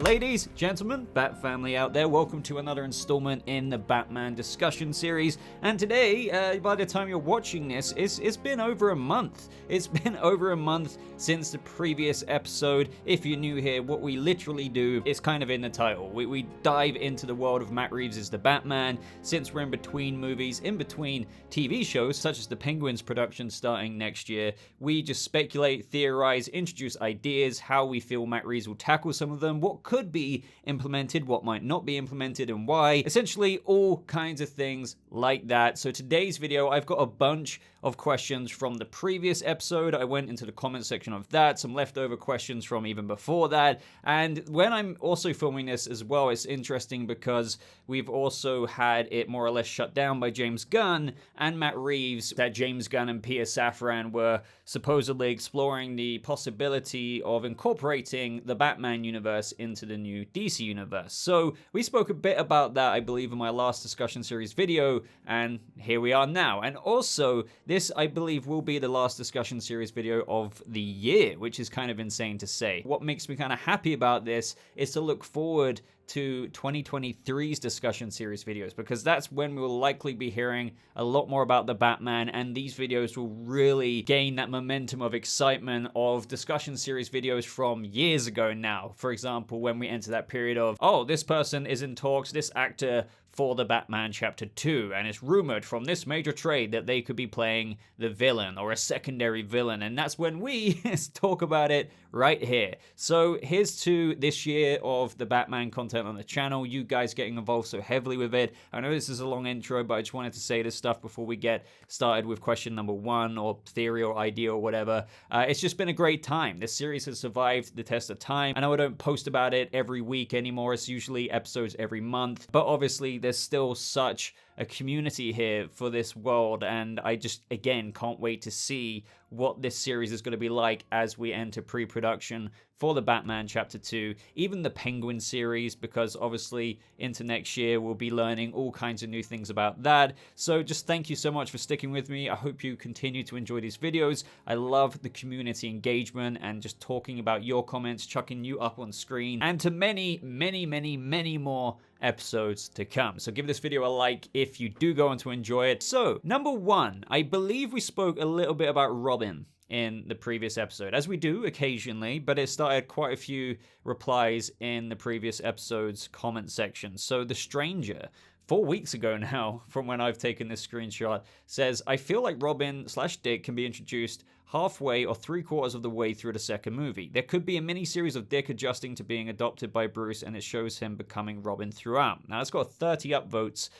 Ladies, gentlemen, Bat family out there, welcome to another installment in the Batman discussion series. And today, by the time you're watching this, it's been over a month. It's been over a month since the previous episode. If you're new here, what we literally do is kind of in the title. We dive into the world of Matt Reeves as the Batman. Since we're in between movies, in between TV shows, such as the Penguin's production starting next year, we just speculate, theorize, introduce ideas, how we feel Matt Reeves will tackle some of them, what could be implemented, what might not be implemented, and why. Essentially, all kinds of things like that. So today's video, I've got a bunch of questions from the previous episode. I went into the comment section of that, some leftover questions from even before that. And when I'm also filming this as well, it's interesting because we've also had it more or less shut down by James Gunn and Matt Reeves, that James Gunn and Peter Safran were supposedly exploring the possibility of incorporating the Batman universe into the new DC universe. So we spoke a bit about that, I believe, in my last discussion series video, and here we are now. And also, this, I believe, will be the last discussion series video of the year, which is kind of insane to say. What makes me kind of happy about this is to look forward to 2023's discussion series videos, because that's when we'll likely be hearing a lot more about the Batman, and these videos will really gain that momentum of excitement of discussion series videos from years ago now. For example, when we enter that period of, oh, this person is in talks, this actor for the Batman Chapter 2, and it's rumored from this major trade that they could be playing the villain or a secondary villain, and that's when we talk about it right here. So here's to this year of the Batman content on the channel, you guys getting involved so heavily with it. I know this is a long intro, but I just wanted to say this stuff before we get started with question number one, or theory or idea or whatever. It's just been a great time. This series has survived the test of time. I know I don't post about it every week anymore. It's usually episodes every month, but obviously there's still such a community here for this world, and I just, again, can't wait to see what this series is going to be like as we enter pre-production for the Batman Chapter 2, even the Penguin series, because obviously into next year we'll be learning all kinds of new things about that. So just thank you so much for sticking with me. I hope you continue to enjoy these videos. I love the community engagement and just talking about your comments, chucking you up on screen, and to many, many, many, many more episodes to come. So give this video a like if you do go on to enjoy it. So number one, I believe we spoke a little bit about Robin in the previous episode, as we do occasionally, but it started quite a few replies in the previous episode's comment section. So The Stranger, 4 weeks ago now, from when I've taken this screenshot, says, I feel like Robin/Dick can be introduced halfway or 3/4 of the way through the second movie. There could be a mini-series of Dick adjusting to being adopted by Bruce, and it shows him becoming Robin throughout. Now, it's got 30 upvotes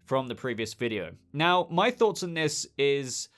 from the previous video. Now, my thoughts on this is,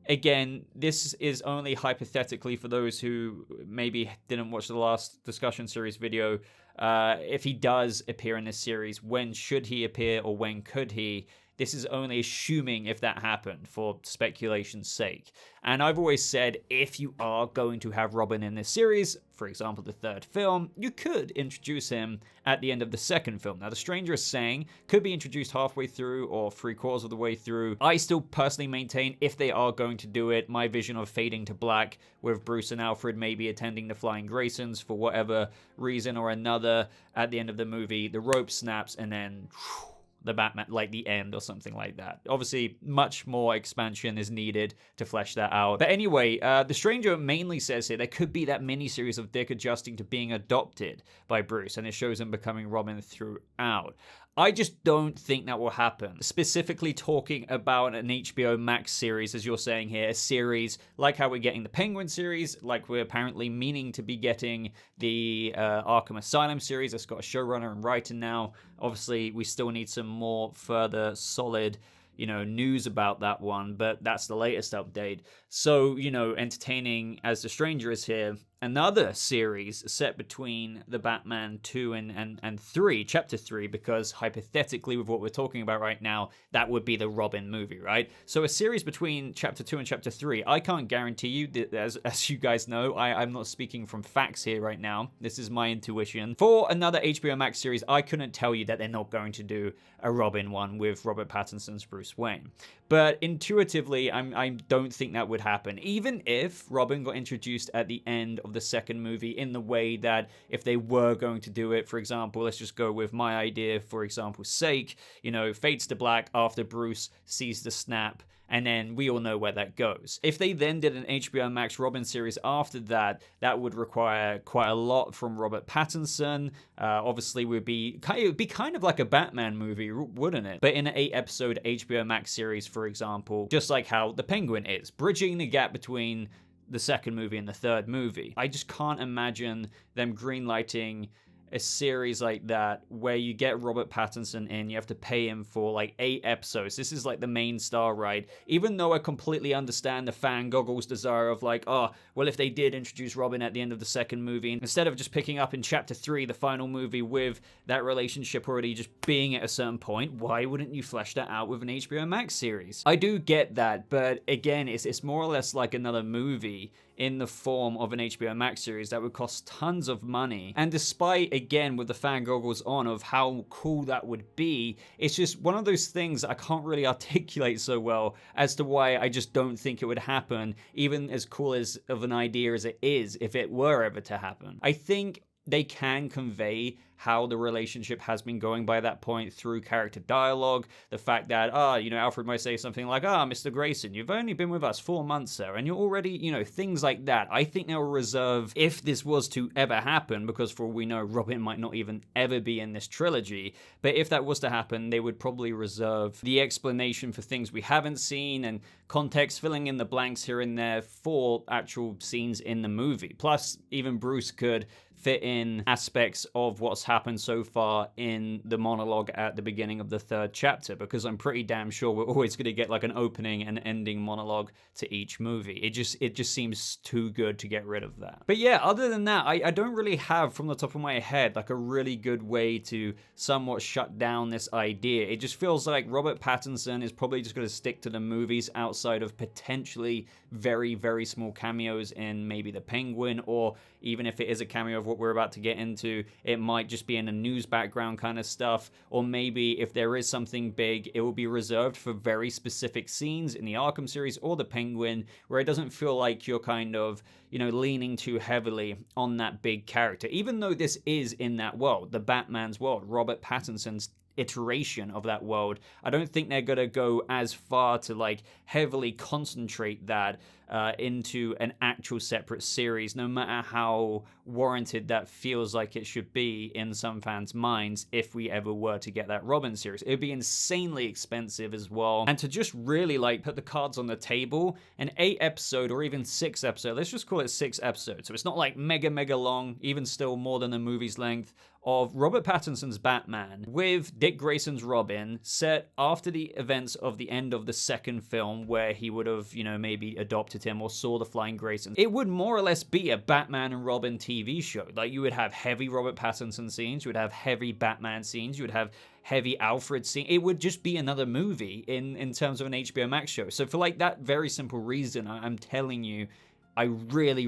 again, this is only hypothetically for those who maybe didn't watch the last discussion series video. If he does appear in this series, when should he appear, or when could he? This is only assuming if that happened, for speculation's sake. And I've always said, if you are going to have Robin in this series, for example, the third film, you could introduce him at the end of the second film. Now, The Stranger is saying could be introduced halfway through or 3/4 of the way through. I still personally maintain, if they are going to do it, my vision of fading to black with Bruce and Alfred maybe attending the Flying Graysons for whatever reason or another at the end of the movie, the rope snaps, and then the Batman, like the end or something like that. Obviously, much more expansion is needed to flesh that out. But anyway, The Stranger mainly says here there could be that mini-series of Dick adjusting to being adopted by Bruce, and it shows him becoming Robin throughout. I just don't think that will happen. Specifically talking about an HBO Max series, as you're saying here, a series like how we're getting the Penguin series, like we're apparently meaning to be getting the Arkham Asylum series that's got a showrunner and writer now. Obviously, we still need some more further solid, news about that one, but that's the latest update. So, entertaining as The Stranger is here, another series set between the Batman 2 and 3, Chapter 3, because hypothetically with what we're talking about right now, that would be the Robin movie, right? So a series between Chapter 2 and Chapter 3. I can't guarantee you, that, as you guys know, I'm not speaking from facts here right now. This is my intuition. For another HBO Max series, I couldn't tell you that they're not going to do a Robin one with Robert Pattinson's Bruce Wayne. But intuitively, I don't think that would happen. Even if Robin got introduced at the end of the second movie in the way that if they were going to do it, for example, let's just go with my idea, for example's sake, fades to black after Bruce sees the snap, and then we all know where that goes. If they then did an HBO Max Robin series after that, that would require quite a lot from Robert Pattinson. Obviously, it would be kind of like a Batman movie, wouldn't it? But in an 8-episode HBO Max series, for example, just like how The Penguin is, bridging the gap between the second movie and the third movie. I just can't imagine them greenlighting a series like that where you get Robert Pattinson in, you have to pay him for like 8 episodes. This is like the main star, right? Even though I completely understand the fan goggles desire of like, oh, well, if they did introduce Robin at the end of the second movie, instead of just picking up in chapter 3, the final movie, with that relationship already just being at a certain point, why wouldn't you flesh that out with an HBO Max series? I do get that, but again, it's more or less like another movie in the form of an HBO Max series that would cost tons of money. And despite, again, with the fan goggles on of how cool that would be, it's just one of those things that I can't really articulate so well as to why I just don't think it would happen, even as cool as of an idea as it is, if it were ever to happen. I think they can convey how the relationship has been going by that point through character dialogue. The fact that, Alfred might say something like, Mr. Grayson, you've only been with us 4 months, sir, and you're already, things like that. I think they'll reserve, if this was to ever happen, because for all we know, Robin might not even ever be in this trilogy, but if that was to happen, they would probably reserve the explanation for things we haven't seen and context, filling in the blanks here and there for actual scenes in the movie. Plus, even Bruce could fit in aspects of what's happened so far in the monologue at the beginning of the 3rd chapter, because I'm pretty damn sure we're always going to get like an opening and ending monologue to each movie. It just seems too good to get rid of that. But yeah, other than that, I don't really have from the top of my head like a really good way to somewhat shut down this idea. It just feels like Robert Pattinson is probably just going to stick to the movies outside of potentially very, very small cameos in maybe The Penguin, or even if it is a cameo of what we're about to get into, it might just be in a news background kind of stuff, or maybe if there is something big, it will be reserved for very specific scenes in the Arkham series or The Penguin, where it doesn't feel like you're kind of, leaning too heavily on that big character. Even though this is in that world, the Batman's world, Robert Pattinson's iteration of that world, I don't think they're gonna go as far to like heavily concentrate that into an actual separate series, no matter how warranted that feels like it should be in some fans' minds if we ever were to get that Robin series. It would be insanely expensive as well. And to just really like put the cards on the table, an 8-episode or even 6-episode, let's just call it 6 episodes, so it's not like mega long, even still more than the movie's length, of Robert Pattinson's Batman with Dick Grayson's Robin, set after the events of the end of the second film, where he would have, maybe adopted him or saw the Flying Grayson. It would more or less be a Batman and Robin TV show. Like, you would have heavy Robert Pattinson scenes, you would have heavy Batman scenes, you would have heavy Alfred scene. It would just be another movie in terms of an HBO Max show. So for like that very simple reason, I'm telling you, I really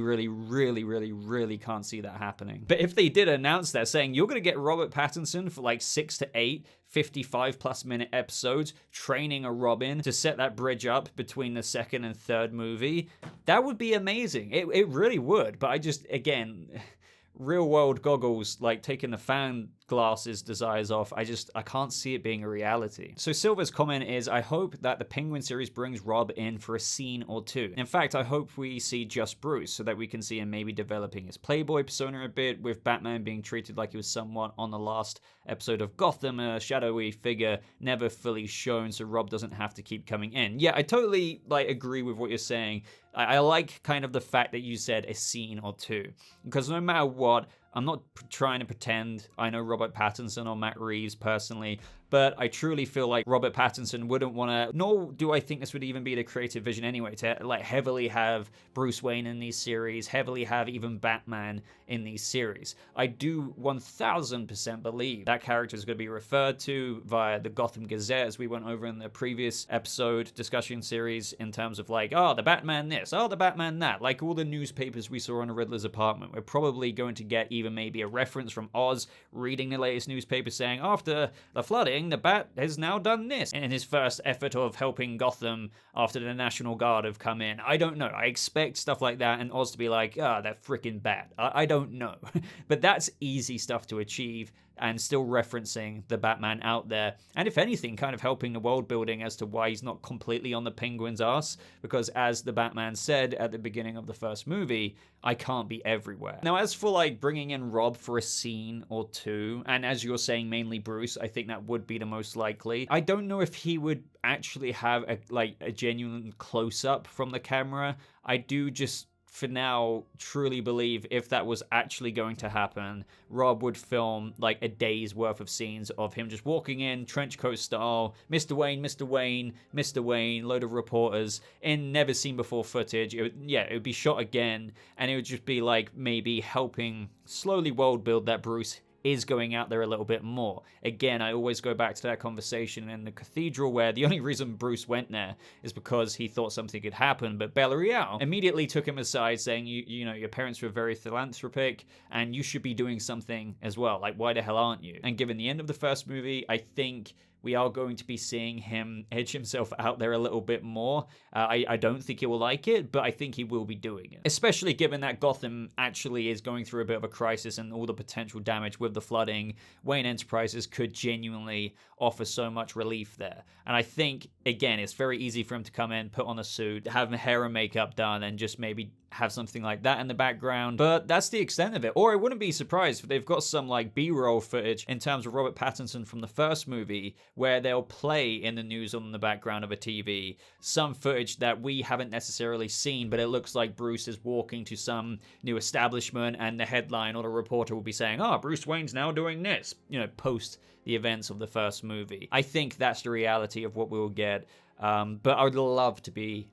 can't see that happening. But if they did announce that, saying you're going to get Robert Pattinson for like 6 to 8 55+ minute episodes training a Robin to set that bridge up between the second and third movie, that would be amazing. It really would. But I just, again, real world goggles, like taking the fan glasses desires off, I can't see it being a reality. So Silver's comment is, I hope that the Penguin series brings Rob in for a scene or two. In fact, I hope we see just Bruce, so that we can see him maybe developing his playboy persona a bit, with Batman being treated like he was somewhat on the last episode of Gotham, a shadowy figure never fully shown, so Rob doesn't have to keep coming in. Yeah, I totally agree with what you're saying. I like kind of the fact that you said a scene or two, because no matter what, I'm not trying to pretend I know Robert Pattinson or Matt Reeves personally, but I truly feel like Robert Pattinson wouldn't want to, nor do I think this would even be the creative vision anyway, to like heavily have Bruce Wayne in these series, heavily have even Batman in these series. I do 1000% believe that character is going to be referred to via the Gotham Gazette, as we went over in the previous episode discussion series, in terms of like, oh, the Batman this, oh, the Batman that, like all the newspapers we saw in Riddler's apartment. We're probably going to get even maybe a reference from Oz reading the latest newspaper saying, after the flooding, saying the Bat has now done this in his first effort of helping Gotham after the National Guard have come in. I don't know. I expect stuff like that and Oz to be like, that freaking Bat. I don't know. But that's easy stuff to achieve and still referencing the Batman out there. And if anything, kind of helping the world building as to why he's not completely on the Penguin's ass. Because as the Batman said at the beginning of the first movie, I can't be everywhere. Now, as for like bringing in Rob for a scene or two, and as you're saying, mainly Bruce, I think that would be the most likely. I don't know if he would actually have a genuine close-up from the camera. I do just, for now, truly believe if that was actually going to happen, Rob would film like a day's worth of scenes of him just walking in, trench coat style, Mr. Wayne, Mr. Wayne, Mr. Wayne, load of reporters in never seen before footage. It would be shot again, and it would just be like maybe helping slowly world build that Bruce is going out there a little bit more. Again, I always go back to that conversation in the cathedral where the only reason Bruce went there is because he thought something could happen, but Bel-Real immediately took him aside saying, you know, your parents were very philanthropic and you should be doing something as well. Like, why the hell aren't you? And given the end of the first movie, I think we are going to be seeing him edge himself out there a little bit more. I don't think he will like it, but I think he will be doing it. Especially given that Gotham actually is going through a bit of a crisis and all the potential damage with the flooding. Wayne Enterprises could genuinely offer so much relief there. And I think, again, it's very easy for him to come in, put on a suit, have hair and makeup done, and just maybe have something like that in the background. But that's the extent of it. Or I wouldn't be surprised if they've got some like B-roll footage in terms of Robert Pattinson from the first movie where they'll play in the news on the background of a TV some footage that we haven't necessarily seen, but it looks like Bruce is walking to some new establishment and the headline or the reporter will be saying, Bruce Wayne's now doing this, you know, post the events of the first movie. I think that's the reality of what we will get. But I would love to be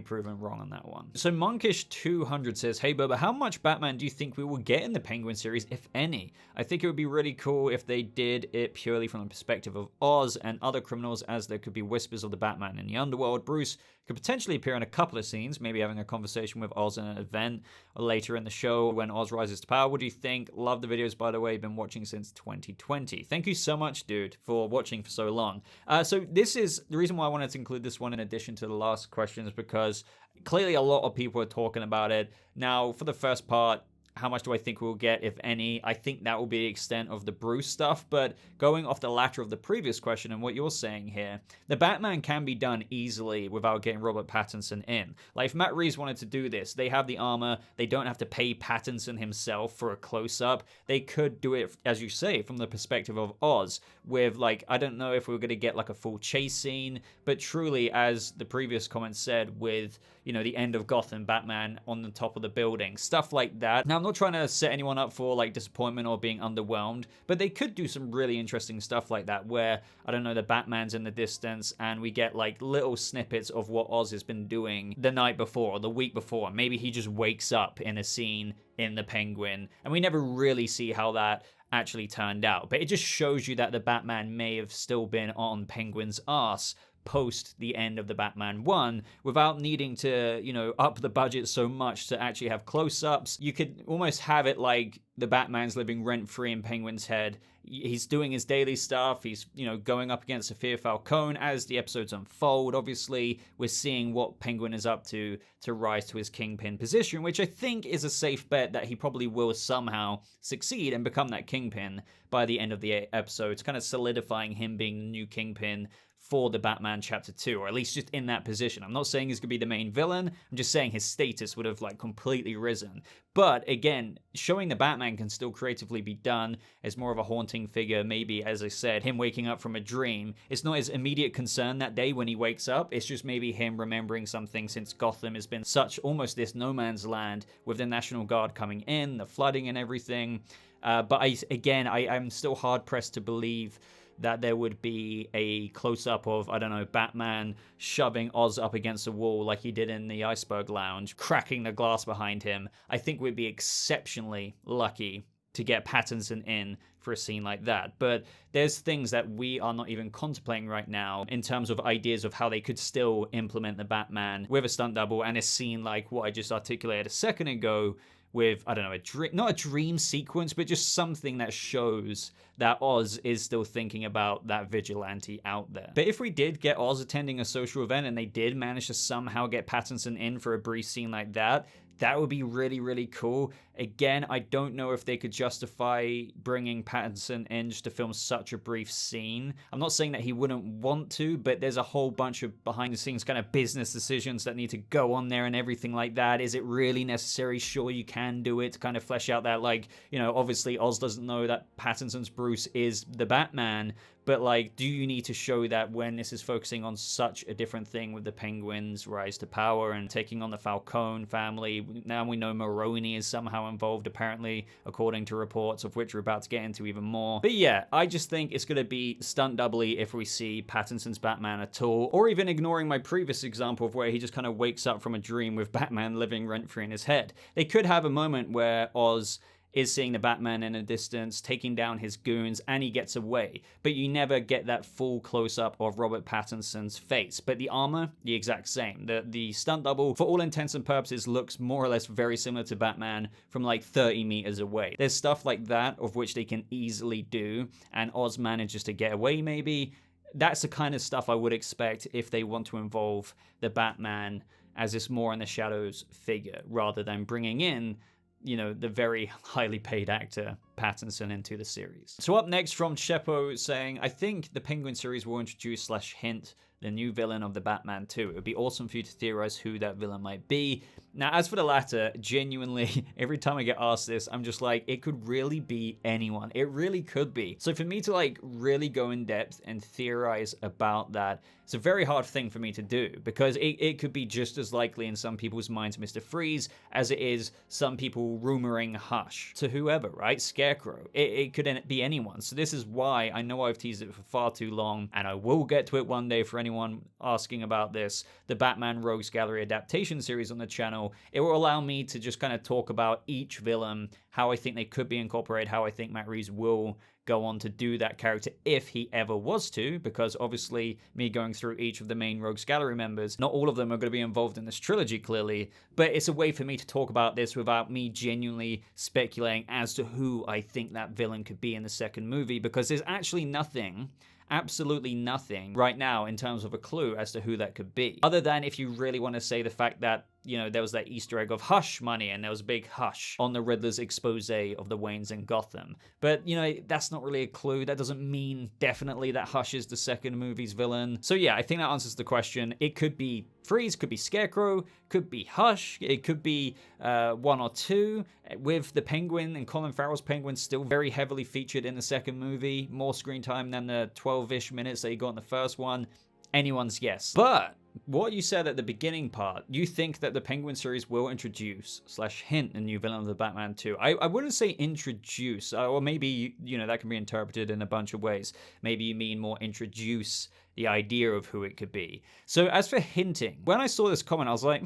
proven wrong on that one. So Monkish200 says, hey Boba, how much Batman do you think we will get in the Penguin series, if any? I think it would be really cool if they did it purely from the perspective of Oz and other criminals, as there could be whispers of the Batman in the underworld. Bruce could potentially appear in a couple of scenes, maybe having a conversation with Oz in an event or later in the show when Oz rises to power. What do you think? Love the videos, by the way. Been watching since 2020. Thank you so much, dude, for watching for so long. So this is the reason why I wanted to include this one in addition to the last questions, because clearly a lot of people are talking about it. Now, for the first part, how much do I think we'll get, if any? I think that will be the extent of the Bruce stuff, but going off the latter of the previous question and what you're saying here, the Batman can be done easily without getting Robert Pattinson in. Like, if Matt Reeves wanted to do this, they have the armor, they don't have to pay Pattinson himself for a close-up. They could do it, as you say, from the perspective of Oz, with, like, I don't know if we're going to get, like, a full chase scene, but truly, as the previous comment said, with, you know, the end of Gotham, Batman on the top of the building, stuff like that. Now, I'm not trying to set anyone up for like disappointment or being underwhelmed, but they could do some really interesting stuff like that where, I don't know, the Batman's in the distance and we get like little snippets of what Oz has been doing the night before or the week before. Maybe he just wakes up in a scene in the Penguin and we never really see how that actually turned out, but it just shows you that the Batman may have still been on Penguin's ass post the end of the Batman 1 without needing to, you know, up the budget so much to actually have close-ups. You could almost have it like the Batman's living rent-free in Penguin's head. He's doing his daily stuff. He's, you know, going up against Sophia Falcone as the episodes unfold. Obviously, we're seeing what Penguin is up to rise to his Kingpin position, which I think is a safe bet that he probably will somehow succeed and become that Kingpin by the end of the episodes, kind of solidifying him being the new Kingpin for the Batman Chapter 2, or at least just in that position. I'm not saying he's going to be the main villain, I'm just saying his status would have like completely risen. But again, showing the Batman can still creatively be done as more of a haunting figure, maybe, as I said, him waking up from a dream. It's not his immediate concern that day when he wakes up, it's just maybe him remembering something since Gotham has been such almost this no man's land with the National Guard coming in, the flooding and everything. But I'm still hard-pressed to believe that there would be a close-up of, I don't know, Batman shoving Oz up against a wall like he did in the Iceberg Lounge, cracking the glass behind him. I think we'd be exceptionally lucky to get Pattinson in for a scene like that. But there's things that we are not even contemplating right now in terms of ideas of how they could still implement the Batman with a stunt double and a scene like what I just articulated a second ago, with, I don't know, a dream, not a dream sequence, but just something that shows that Oz is still thinking about that vigilante out there. But if we did get Oz attending a social event and they did manage to somehow get Pattinson in for a brief scene like that, that would be really, really cool. Again, I don't know if they could justify bringing Pattinson in just to film such a brief scene. I'm not saying that he wouldn't want to, but there's a whole bunch of behind-the-scenes kind of business decisions that need to go on there and everything like that. Is it really necessary? Sure, you can do it to kind of flesh out that, like, you know, obviously Oz doesn't know that Pattinson's Bruce is the Batman, but, like, do you need to show that when this is focusing on such a different thing with the Penguins' rise to power and taking on the Falcone family? Now we know Maroni is somehow involved, apparently, according to reports, of which we're about to get into even more. But yeah, I just think it's going to be stunt doubly if we see Pattinson's Batman at all, or even ignoring my previous example of where he just kind of wakes up from a dream with Batman living rent-free in his head. They could have a moment where Oz is seeing the Batman in a distance, taking down his goons, and he gets away. But you never get that full close-up of Robert Pattinson's face. But the armor, the exact same. The stunt double, for all intents and purposes, looks more or less very similar to Batman from like 30 meters away. There's stuff like that, of which they can easily do, and Oz manages to get away maybe. That's the kind of stuff I would expect if they want to involve the Batman as this more in the shadows figure, rather than bringing in, you know, the very highly paid actor Pattinson into the series. So up next from Chepo saying, I think the Penguin series will introduce / hint the new villain of the Batman 2. It would be awesome for you to theorize who that villain might be. Now, as for the latter, genuinely, every time I get asked this, I'm just like, it could really be anyone. It really could be. So for me to like really go in depth and theorize about that, it's a very hard thing for me to do, because it could be just as likely in some people's minds Mr. Freeze as it is some people rumoring Hush to whoever, right? Scarecrow. It could be anyone. So this is why I know I've teased it for far too long, and I will get to it one day for anyone asking about this, the Batman Rogues Gallery adaptation series on the channel. It will allow me to just kind of talk about each villain, how I think they could be incorporated, how I think Matt Reeves will go on to do that character if he ever was to, because obviously me going through each of the main Rogues Gallery members, not all of them are going to be involved in this trilogy clearly, but it's a way for me to talk about this without me genuinely speculating as to who I think that villain could be in the second movie, because there's actually nothing, absolutely nothing right now in terms of a clue as to who that could be. Other than if you really want to say the fact that, you know, there was that Easter egg of Hush money and there was a big hush on the Riddler's expose of the Waynes in Gotham. But, you know, that's not really a clue. That doesn't mean definitely that Hush is the second movie's villain. So yeah, I think that answers the question. It could be Freeze, could be Scarecrow, could be Hush, it could be one or two, with the Penguin and Colin Farrell's Penguin still very heavily featured in the second movie, more screen time than the 12-ish minutes that you got in the first one. Anyone's guess. But what you said at the beginning part, you think that the Penguin series will introduce / hint a new villain of the Batman 2. I wouldn't say introduce, or maybe, you know, that can be interpreted in a bunch of ways. Maybe you mean more introduce the idea of who it could be. So as for hinting, when I saw this comment, I was like,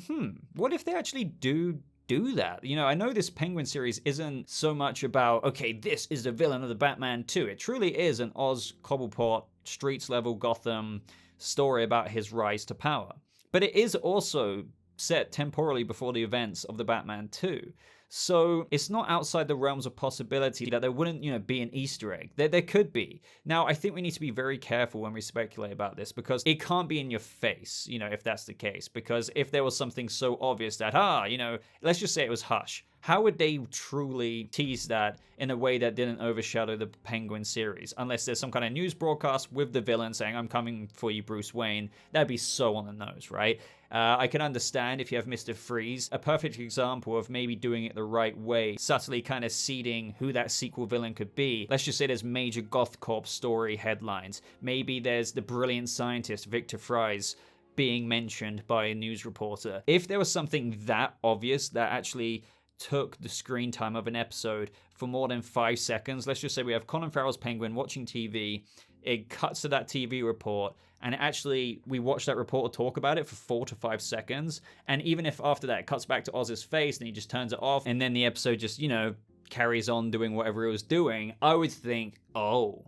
what if they actually do that? You know, I know this Penguin series isn't so much about, okay, this is the villain of the Batman 2. It truly is an Oz Cobblepot, streets level Gotham story about his rise to power. But it is also set temporally before the events of the Batman 2. So it's not outside the realms of possibility that there wouldn't, you know, be an Easter egg. There could be. Now, I think we need to be very careful when we speculate about this, because it can't be in your face, you know, if that's the case. Because if there was something so obvious that, you know, let's just say it was Hush. How would they truly tease that in a way that didn't overshadow the Penguin series? Unless there's some kind of news broadcast with the villain saying, I'm coming for you, Bruce Wayne. That'd be so on the nose, right? I can understand if you have Mr. Freeze, a perfect example of maybe doing it the right way, subtly kind of seeding who that sequel villain could be. Let's just say there's major Goth Corp story headlines. Maybe there's the brilliant scientist, Victor Fries, being mentioned by a news reporter. If there was something that obvious that actually took the screen time of an episode for more than 5 seconds. Let's just say we have Colin Farrell's Penguin watching TV. It cuts to that TV report, and actually we watch that reporter talk about it for 4 to 5 seconds. And even if after that it cuts back to Oz's face and he just turns it off, and then the episode just, you know, carries on doing whatever it was doing, I would think, oh,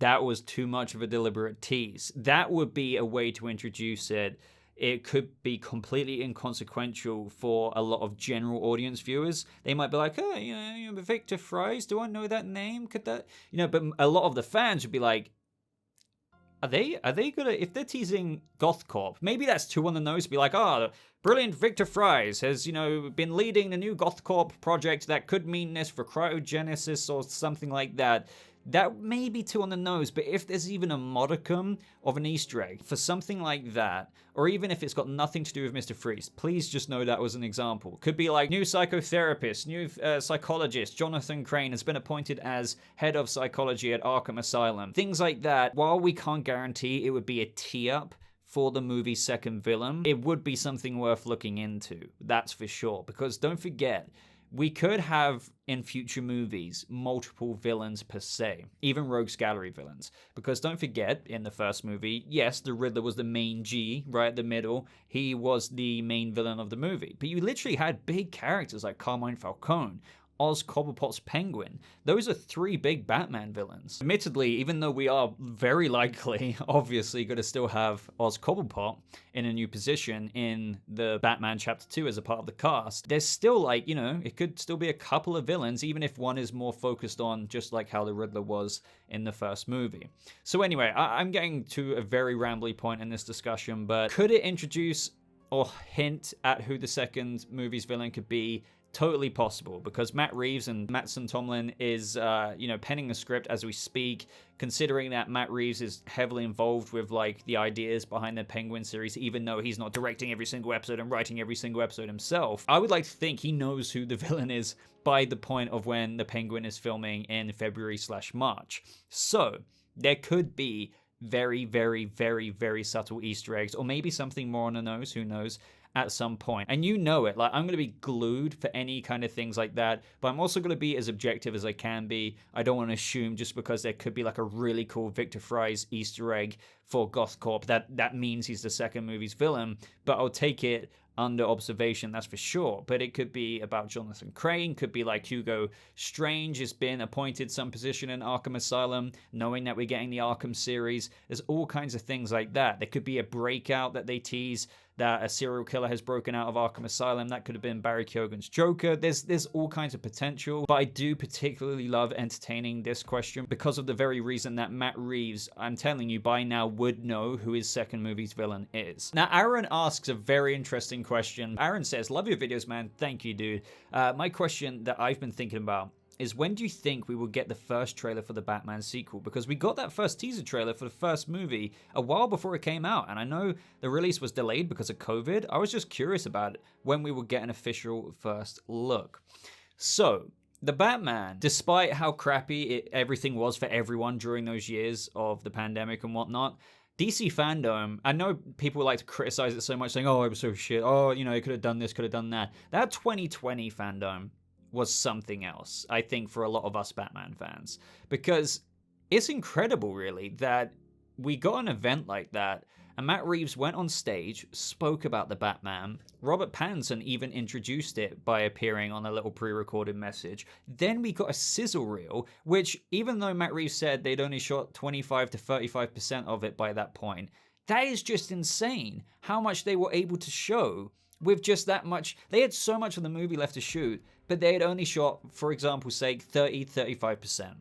that was too much of a deliberate tease. That would be a way to introduce it it could be completely inconsequential for a lot of general audience viewers. They might be like, oh, Victor Fries, do I know that name? Could that, but a lot of the fans would be like, Are they gonna, if they're teasing GothCorp, maybe that's too on the nose to be like, brilliant Victor Fries has, been leading the new GothCorp project that could mean this for cryogenesis or something like that. That may be too on the nose, but if there's even a modicum of an Easter egg for something like that, or even if it's got nothing to do with Mr. Freeze, please just know that was an example. Could be like new psychotherapist, new psychologist, Jonathan Crane has been appointed as head of psychology at Arkham Asylum. Things like that, while we can't guarantee it would be a tee-up for the movie's second villain, it would be something worth looking into, that's for sure. Because don't forget, we could have, in future movies, multiple villains per se, even Rogues Gallery villains. Because don't forget, in the first movie, yes, the Riddler was the main G, right at the middle. He was the main villain of the movie. But you literally had big characters like Carmine Falcone, Oz Cobblepot's Penguin. Those are 3 big Batman villains. Admittedly, even though we are very likely, obviously, going to still have Oz Cobblepot in a new position in the Batman Chapter 2 as a part of the cast, there's still it could still be a couple of villains, even if one is more focused on just like how the Riddler was in the first movie. So anyway, I'm getting to a very rambly point in this discussion, but could it introduce or hint at who the second movie's villain could be? Totally possible, because Matt Reeves and Mattson Tomlin is, penning the script as we speak, considering that Matt Reeves is heavily involved with, the ideas behind the Penguin series, even though he's not directing every single episode and writing every single episode himself. I would like to think he knows who the villain is by the point of when the Penguin is filming in February/March. So, there could be very, very, very, very subtle Easter eggs, or maybe something more on the nose, who knows, at some point. And I'm going to be glued for any kind of things like that, but I'm also going to be as objective as I can be. I don't want to assume just because there could be a really cool Victor Fries Easter egg for GothCorp that means he's the second movie's villain, but I'll take it under observation, that's for sure. But it could be about Jonathan Crane, could be like Hugo Strange has been appointed some position in Arkham Asylum, knowing that we're getting the Arkham series. There's all kinds of things like that. There could be a breakout that they tease, that a serial killer has broken out of Arkham Asylum. That could have been Barry Keoghan's Joker. There's all kinds of potential, but I do particularly love entertaining this question because of the very reason that Matt Reeves, I'm telling you, by now would know who his second movie's villain is. Now, Aaron asks a very interesting question. Aaron says, love your videos, man. Thank you, dude. My question that I've been thinking about is, when do you think we will get the first trailer for the Batman sequel? Because we got that first teaser trailer for the first movie a while before it came out, and I know the release was delayed because of COVID. I was just curious about when we would get an official first look. So, the Batman, despite how crappy everything was for everyone during those years of the pandemic and whatnot, DC fandom, I know people like to criticize it so much, saying, oh, it was so shit, oh, it could have done this, could have done that. That 2020 fandom was something else, I think, for a lot of us Batman fans. Because it's incredible, really, that we got an event like that, and Matt Reeves went on stage, spoke about the Batman. Robert Pattinson even introduced it by appearing on a little pre-recorded message. Then we got a sizzle reel, which, even though Matt Reeves said they'd only shot 25 to 35% of it by that point, that is just insane how much they were able to show with just that much. They had so much of the movie left to shoot, but they had only shot, for example's sake, 30-35%,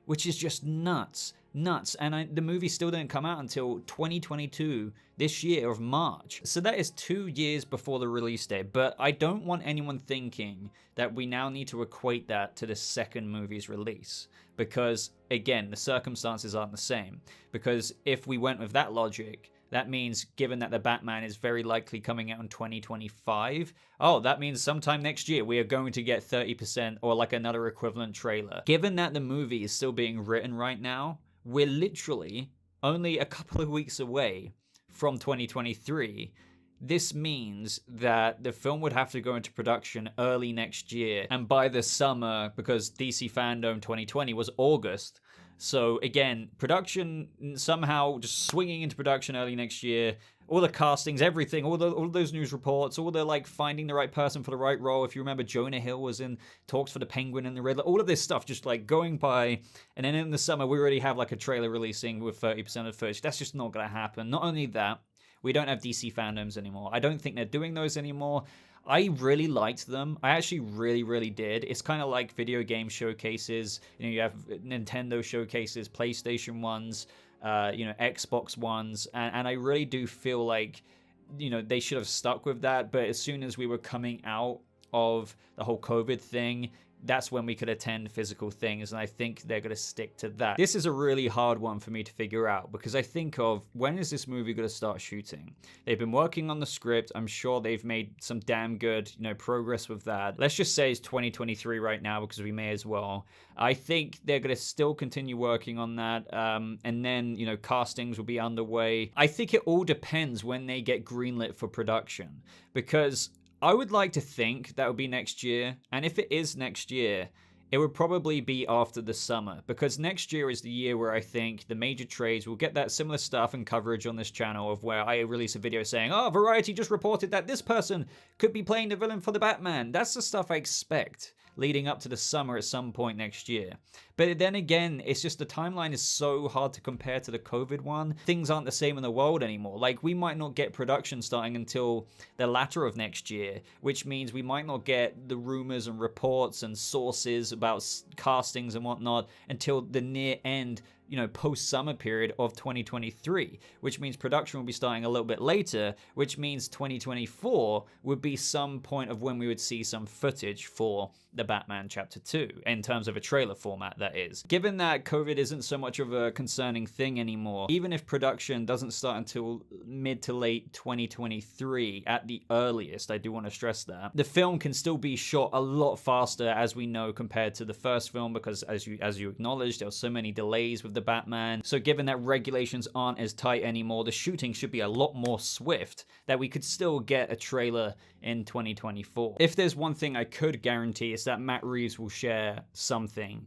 which is just nuts. And the movie still didn't come out until 2022, this year of March. So that is 2 years before the release date, but I don't want anyone thinking that we now need to equate that to the second movie's release, because, again, the circumstances aren't the same. Because if we went with that logic, that means, given that the Batman is very likely coming out in 2025, that means sometime next year we are going to get 30% or another equivalent trailer. Given that the movie is still being written right now, we're literally only a couple of weeks away from 2023. This means that the film would have to go into production early next year, and by the summer, because DC Fandom 2020 was August. So again, production somehow just swinging into production early next year. All the castings, everything, all those news reports, all the finding the right person for the right role. If you remember, Jonah Hill was in talks for the Penguin and the Riddler. All of this stuff just going by, and then in the summer we already have a trailer releasing with 30% of footage. That's just not going to happen. Not only that, We don't have DC fandoms anymore. I don't think they're doing those anymore. I really liked them. I actually really did. It's kind of like video game showcases. You have Nintendo showcases, PlayStation ones, Xbox ones, and I really do feel like, they should have stuck with that. But as soon as we were coming out of the whole COVID thing, that's when we could attend physical things, and I think they're going to stick to that. This is a really hard one for me to figure out, because I think of, when is this movie going to start shooting? They've been working on the script. I'm sure they've made some damn good, progress with that. Let's just say it's 2023 right now, because we may as well. I think they're going to still continue working on that, and then, castings will be underway. I think it all depends when they get greenlit for production, because I would like to think that would be next year, and if it is next year, it would probably be after the summer, because next year is the year where I think the major trades will get that similar stuff and coverage on this channel of where I release a video saying, oh, Variety just reported that this person could be playing the villain for the Batman. That's the stuff I expect leading up to the summer at some point next year. But then again, it's just the timeline is so hard to compare to the COVID one. Things aren't the same in the world anymore. Like, we might not get production starting until the latter of next year, which means we might not get the rumors and reports and sources about castings and whatnot until the near end, post-summer period of 2023, which means production will be starting a little bit later, which means 2024 would be some point of when we would see some footage for the Batman Chapter 2, in terms of a trailer format, that is. Given that COVID isn't so much of a concerning thing anymore, even if production doesn't start until mid to late 2023 at the earliest, I do want to stress that, the film can still be shot a lot faster, as we know, compared to the first film, because as you acknowledged, there were so many delays with the Batman. So given that regulations aren't as tight anymore, the shooting should be a lot more swift, that we could still get a trailer in 2024. If there's one thing I could guarantee, it's that Matt Reeves will share something,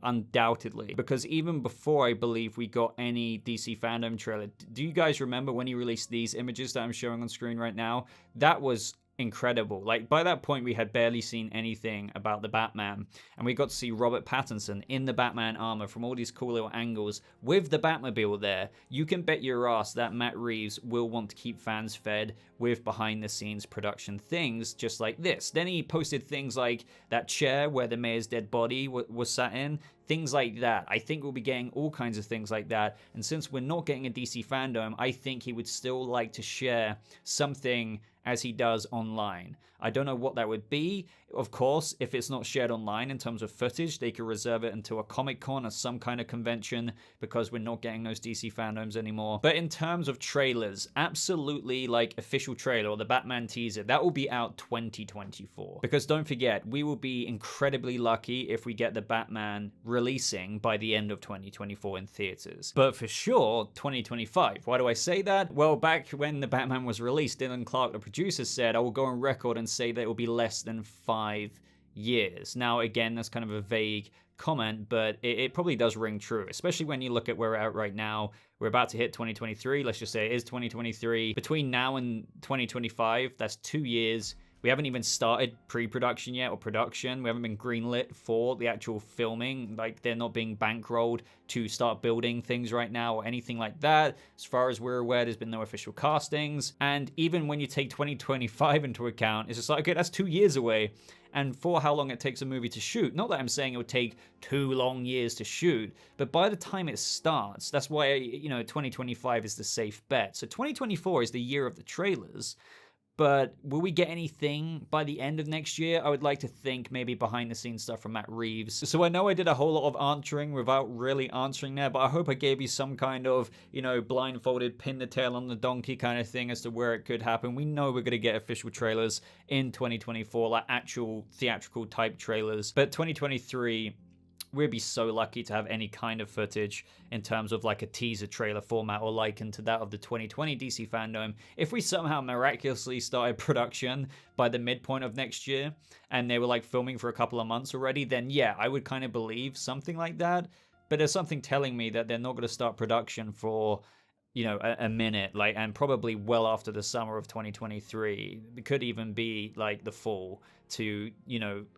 undoubtedly, because even before I believe we got any DC fandom trailer, do you guys remember when he released these images that I'm showing on screen right now? That was incredible. Like, by that point, we had barely seen anything about the Batman, and we got to see Robert Pattinson in the Batman armor from all these cool little angles with the Batmobile there. You can bet your ass that Matt Reeves will want to keep fans fed with behind the scenes production things just like this. Then he posted things like that chair where the mayor's dead body was sat in, things like that. I think we'll be getting all kinds of things like that, and since we're not getting a DC fandom, I think he would still like to share something as he does online. I don't know what that would be. Of course, if it's not shared online in terms of footage, they could reserve it until a Comic-Con or some kind of convention, because we're not getting those DC fandoms anymore. But in terms of trailers, absolutely, like official trailer or the Batman teaser, that will be out 2024. Because don't forget, we will be incredibly lucky if we get the Batman releasing by the end of 2024 in theaters. But for sure, 2025. Why do I say that? Well, back when the Batman was released, Dylan Clark, the producer, said, I will go on record and say that it will be less than 5 years. Now, again, that's kind of a vague comment, but it probably does ring true, especially when you look at where we're at right now. We're about to hit 2023. Let's just say it is 2023. Between now and 2025, that's 2 years. We haven't even started pre-production yet, or production. We haven't been greenlit for the actual filming. Like, they're not being bankrolled to start building things right now or anything like that. As far as we're aware, there's been no official castings. And even when you take 2025 into account, it's just like, okay, that's 2 years away. And for how long it takes a movie to shoot. Not that I'm saying it would take 2 long years to shoot, but by the time it starts, that's why, 2025 is the safe bet. So 2024 is the year of the trailers. But will we get anything by the end of next year? I would like to think maybe behind the scenes stuff from Matt Reeves. So I know I did a whole lot of answering without really answering there, but I hope I gave you some kind of, blindfolded, pin the tail on the donkey kind of thing as to where it could happen. We know we're going to get official trailers in 2024, like actual theatrical type trailers. But 2023, we'd be so lucky to have any kind of footage in terms of like a teaser trailer format or likened to that of the 2020 DC fandom. If we somehow miraculously started production by the midpoint of next year and they were like filming for a couple of months already, then yeah, I would kind of believe something like that. But there's something telling me that they're not going to start production for a minute, like, and probably well after the summer of 2023. It could even be like the fall to,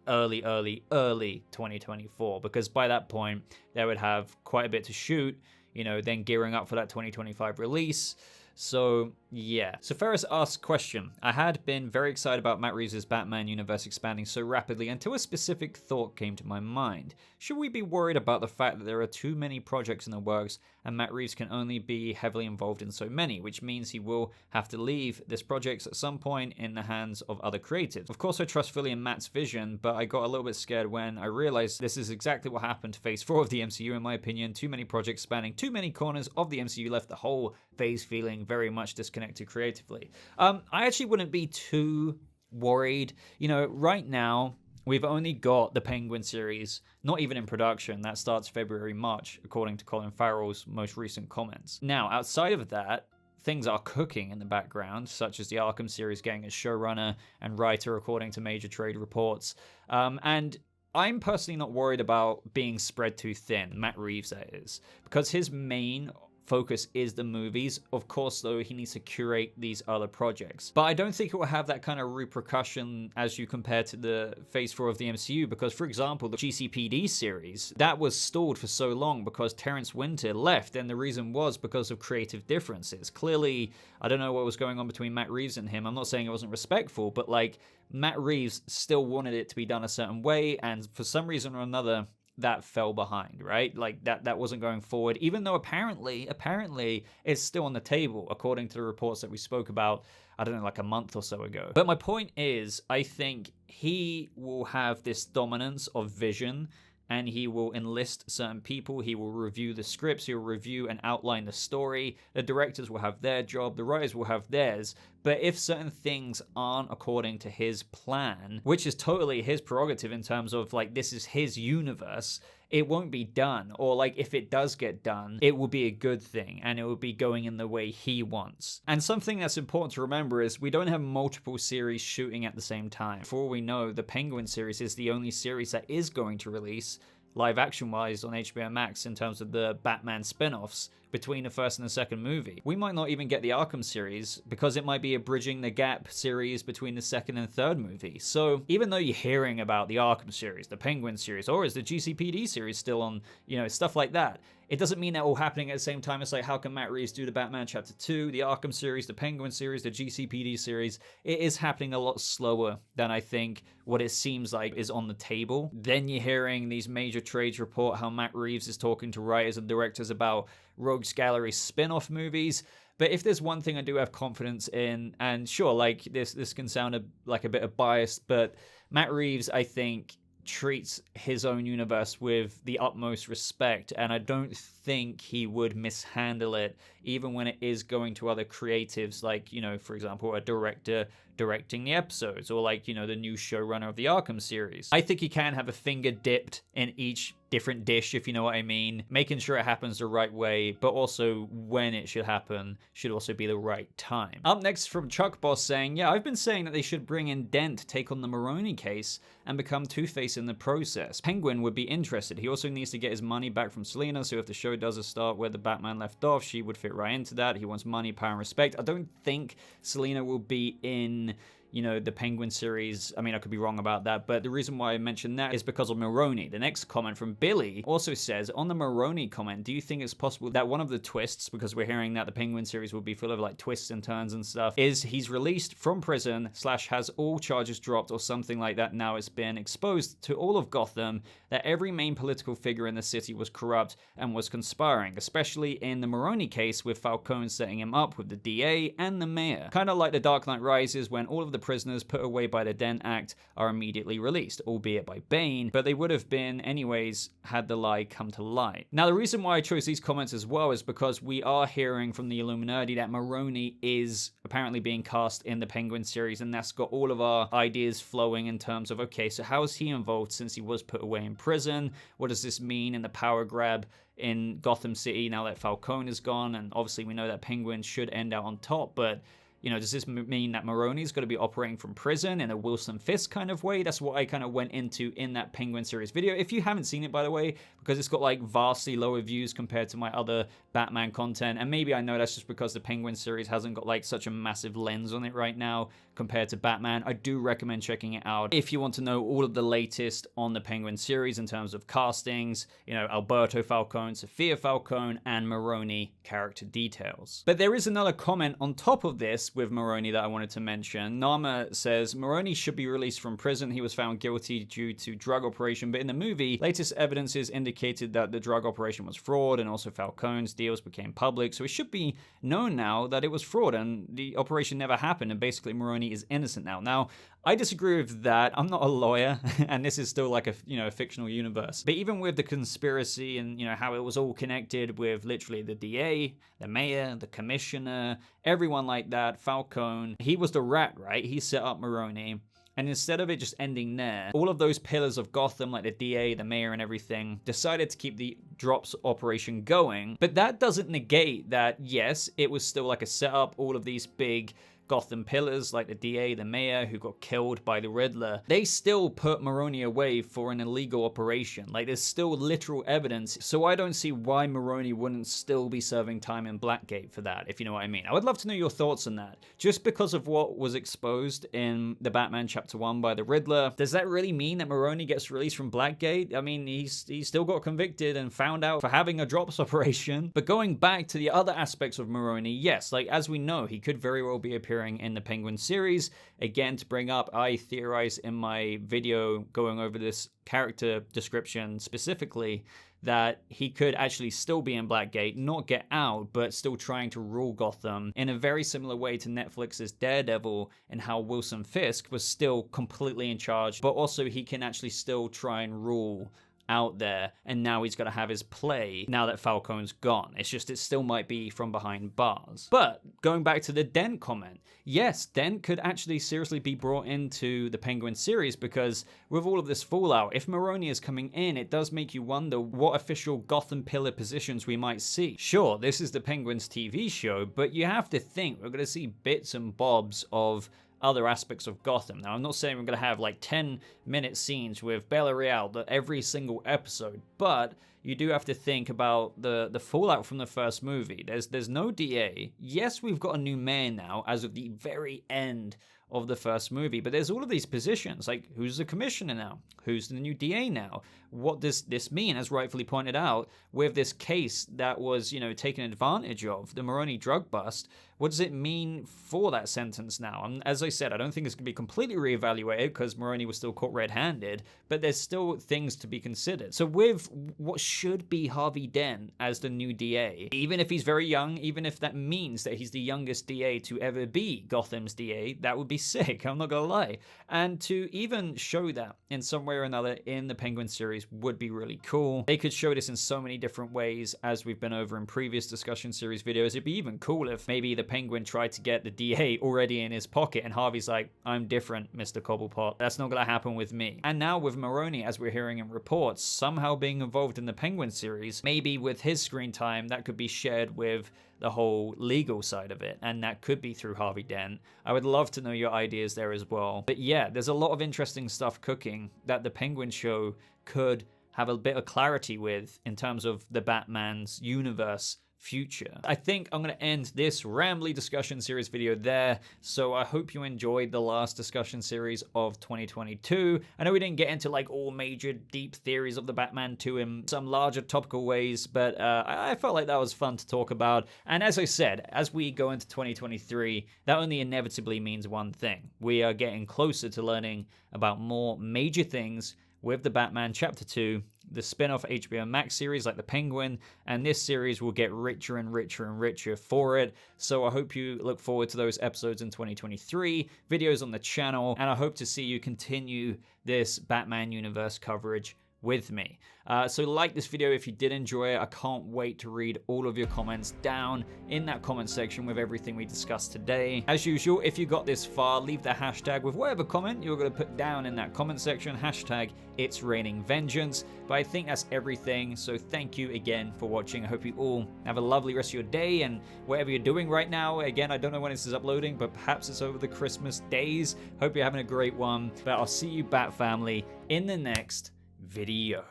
early 2024, because by that point they would have quite a bit to shoot, then gearing up for that 2025 release. So Yeah. So Ferris asks, question: I had been very excited about Matt Reeves' Batman universe expanding so rapidly until a specific thought came to my mind. Should we be worried about the fact that there are too many projects in the works and Matt Reeves can only be heavily involved in so many, which means he will have to leave this project at some point in the hands of other creatives? Of course I trust fully in Matt's vision, but I got a little bit scared when I realized this is exactly what happened to Phase 4 of the MCU in my opinion. Too many projects spanning too many corners of the MCU left the whole phase feeling very much disconnected creatively. I actually wouldn't be too worried. You know, right now, we've only got the Penguin series, not even in production. That starts February, March, according to Colin Farrell's most recent comments. Now, outside of that, things are cooking in the background, such as the Arkham series getting a showrunner and writer, according to major trade reports. And I'm personally not worried about being spread too thin, Matt Reeves that is, because his main focus is the movies. Of course, though, he needs to curate these other projects. But I don't think it will have that kind of repercussion as you compare to the Phase 4 of the MCU, because, for example, the GCPD series, that was stalled for so long because Terrence Winter left, and the reason was because of creative differences. Clearly, I don't know what was going on between Matt Reeves and him. I'm not saying it wasn't respectful, but, like, Matt Reeves still wanted it to be done a certain way, and for some reason or another, that fell behind, right? Like that wasn't going forward, even though apparently it's still on the table, according to the reports that we spoke about, I don't know, like a month or so ago. But my point is, I think he will have this dominance of vision, and he will enlist certain people. He will review the scripts. He'll review and outline the story. The directors will have their job. The writers will have theirs. But if certain things aren't according to his plan, which is totally his prerogative in terms of, like, this is his universe, it won't be done. Or, like, if it does get done, it will be a good thing, and it will be going in the way he wants. And something that's important to remember is we don't have multiple series shooting at the same time. For all we know, the Penguin series is the only series that is going to release live action wise on HBO Max in terms of the Batman spin-offs between the first and the second movie. We might not even get the Arkham series because it might be a bridging the gap series between the second and third movie. So even though you're hearing about the Arkham series, the Penguin series, or is the GCPD series still on, you know, stuff like that, it doesn't mean they're all happening at the same time. It's like, how can Matt Reeves do the Batman Chapter 2, the Arkham series, the Penguin series, the GCPD series? It is happening a lot slower than I think what it seems like is on the table. Then you're hearing these major trades report how Matt Reeves is talking to writers and directors about Rogues Gallery spin-off movies. But if there's one thing I do have confidence in, and sure, like this can sound like a bit of bias, but Matt Reeves, I think, treats his own universe with the utmost respect, and I don't think he would mishandle it, even when it is going to other creatives, like, you know, for example, a director directing the episodes, or like, you know, the new showrunner of the Arkham series. I think he can have a finger dipped in each different dish, if you know what I mean, making sure it happens the right way, but also when it should happen should also be the right time. Up next from Chuck Boss saying, yeah, I've been saying that they should bring in Dent to take on the Maroni case and become Two-Face in the process. Penguin would be interested. He also needs to get his money back from Selina, so if the show does a start where the Batman left off, she would fit right into that. He wants money, power, and respect. I don't think Selina will be in, you know, the Penguin series. I mean, I could be wrong about that, but the reason why I mentioned that is because of Maroni. The next comment from Billy also says, on the Maroni comment, do you think it's possible that one of the twists, because we're hearing that the Penguin series will be full of like twists and turns and stuff, is he's released from prison / has all charges dropped or something like that? Now it's been exposed to all of Gotham that every main political figure in the city was corrupt and was conspiring, especially in the Maroni case with Falcone setting him up with the DA and the mayor. Kind of like the Dark Knight Rises, when all of the prisoners put away by the Dent Act are immediately released, albeit by Bane, but they would have been anyways had the lie come to light. Now, the reason why I chose these comments as well is because we are hearing from the Illuminati that Maroni is apparently being cast in the Penguin series, and that's got all of our ideas flowing in terms of, okay, so how is he involved since he was put away in prison? What does this mean in the power grab in Gotham City now that Falcone is gone? And obviously we know that Penguin should end out on top, but does this mean that Maroni's going to be operating from prison in a Wilson Fisk kind of way? That's what I kind of went into in that Penguin series video. If you haven't seen it, by the way, because it's got like vastly lower views compared to my other Batman content, and maybe I know that's just because the Penguin series hasn't got like such a massive lens on it right now compared to Batman, I do recommend checking it out if you want to know all of the latest on the Penguin series in terms of castings, Alberto Falcone, Sophia Falcone, and Maroni character details. But there is another comment on top of this with Maroni that I wanted to mention. Nama says, Maroni should be released from prison. He was found guilty due to drug operation, but in the movie, latest evidences indicated that the drug operation was fraud, and also Falcone's deals became public, so it should be known now that it was fraud and the operation never happened, and basically Maroni is innocent now. Now, I disagree with that. I'm not a lawyer, and this is still like a fictional universe. But even with the conspiracy and how it was all connected with literally the DA, the mayor, the commissioner, everyone like that, Falcone, he was the rat, right? He set up Maroni. And instead of it just ending there, all of those pillars of Gotham, like the DA, the mayor, and everything, decided to keep the drops operation going. But that doesn't negate that, yes, it was still like a setup, all of these big Gotham pillars like the DA, the mayor, who got killed by the Riddler, they still put Maroni away for an illegal operation. Like, there's still literal evidence, so I don't see why Maroni wouldn't still be serving time in Blackgate for that, if you know what I mean. I would love to know your thoughts on that. Just because of what was exposed in the Batman Chapter 1 by the Riddler, does that really mean that Maroni gets released from Blackgate? I mean, he's still got convicted and found out for having a drops operation. But going back to the other aspects of Maroni, yes, like, as we know, he could very well be appearing in the Penguin series. Again, to bring up, I theorized in my video going over this character description specifically that he could actually still be in Blackgate, not get out, but still trying to rule Gotham in a very similar way to Netflix's Daredevil, and how Wilson Fisk was still completely in charge, but also he can actually still try and rule out there, and now he's got to have his play now that Falcone's gone. It's just, it still might be from behind bars. But going back to the Dent comment, yes, Dent could actually seriously be brought into the Penguin series, because with all of this fallout, if Maroni is coming in, it does make you wonder what official Gotham pillar positions we might see. Sure, this is the Penguin's TV show, but you have to think we're going to see bits and bobs of other aspects of Gotham. Now, I'm not saying we're going to have like 10-minute scenes with Bella Real every single episode, but you do have to think about the fallout from the first movie. There's no DA. Yes, we've got a new mayor now as of the very end of the first movie, but there's all of these positions, like who's the commissioner now? Who's the new DA now? What does this mean, as rightfully pointed out, with this case that was, taken advantage of, the Maroni drug bust? What does it mean for that sentence now? And as I said, I don't think it's going to be completely reevaluated because Maroni was still caught red-handed, but there's still things to be considered. So with what should be Harvey Dent as the new DA, even if he's very young, even if that means that he's the youngest DA to ever be Gotham's DA, that would be sick, I'm not gonna lie. And to even show that in some way or another in the Penguin series would be really cool. They could show this in so many different ways, as we've been over in previous discussion series videos. It'd be even cool if maybe the Penguin tried to get the DA already in his pocket and Harvey's like, I'm different, Mr. Cobblepot. That's not gonna happen with me. And now with Maroni, as we're hearing in reports, somehow being involved in the Penguin series, maybe with his screen time, that could be shared with the whole legal side of it, and that could be through Harvey Dent. I would love to know your ideas there as well. But yeah, there's a lot of interesting stuff cooking that the Penguin show could have a bit of clarity with in terms of the Batman's universe future. I think I'm going to end this rambly discussion series video there, so I hope you enjoyed the last discussion series of 2022. I know we didn't get into like all major deep theories of the Batman 2 in some larger topical ways, but I felt like that was fun to talk about. And as I said, as we go into 2023, that only inevitably means one thing. We are getting closer to learning about more major things with the Batman Chapter 2, the spin-off HBO Max series like The Penguin, and this series will get richer and richer and richer for it. So I hope you look forward to those episodes in 2023, videos on the channel, and I hope to see you continue this Batman universe coverage with me. So like this video if you did enjoy it. I can't wait to read all of your comments down in that comment section with everything we discussed today. As usual, if you got this far, leave the hashtag with whatever comment you're going to put down in that comment section. Hashtag It's Raining Vengeance. But I think that's everything. So thank you again for watching. I hope you all have a lovely rest of your day and whatever you're doing right now. Again, I don't know when this is uploading, but perhaps it's over the Christmas days. Hope you're having a great one. But I'll see you, Bat Family, in the next video.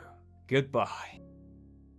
Goodbye.